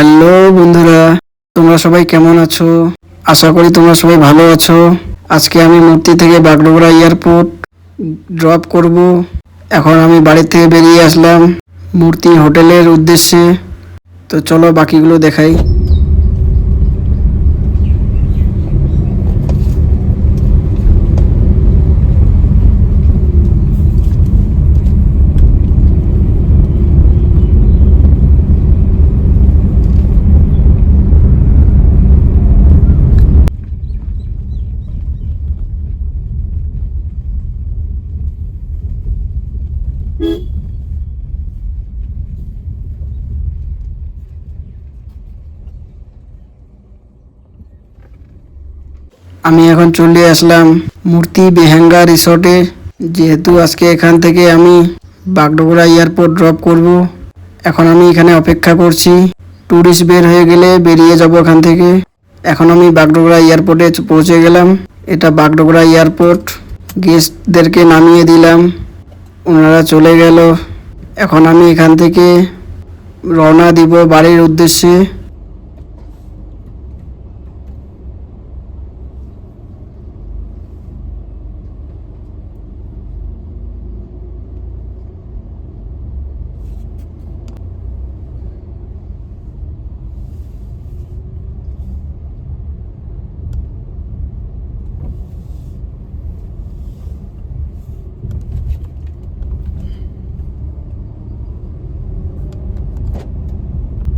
Hello বন্ধুরা, তোমরা সবাই কেমন আছো? আশা করি তোমরা সবাই ভালো আছো। আজকে আমি মূর্তি থেকে বাগডোগরা এয়ারপোর্ট ড্রপ করব। এখন আমি বাড়ি থেকে বেরিয়ে আসলাম মূর্তি হোটেলের উদ্দেশ্যে। তো চলো বাকিগুলো দেখাই। আমি এখন চলে আসলাম মূর্তি বেহাঙ্গা রিসর্টে। যেহেতু আজকে এখান থেকে আমি বাগডোগরা এয়ারপোর্ট ড্রপ করব, এখন আমি এখানে অপেক্ষা করছি। ট্যুরিস্ট বের হয়ে গেলে বেরিয়ে যাব এখান থেকে। এখন আমি বাগডোগরা এয়ারপোর্টে পৌঁছে গেলাম। এটা বাগডোগরা এয়ারপোর্ট। গেস্টদেরকে নামিয়ে দিলাম, ওনারা চলে গেল। এখন আমি এখান থেকে রওনা দিব বাড়ির উদ্দেশ্যে।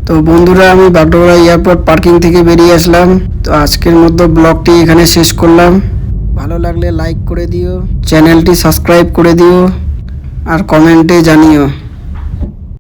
তো বন্ধুরা, আমি বাগডোগরা এয়ারপোর্ট পার্কিং থেকে বেরিয়ে আসলাম। তো আজকের মতো ব্লগটি এখানে শেষ করলাম। ভালো লাগলে লাইক করে দিও, চ্যানেলটি সাবস্ক্রাইব করে দিও আর কমেন্টে জানিও।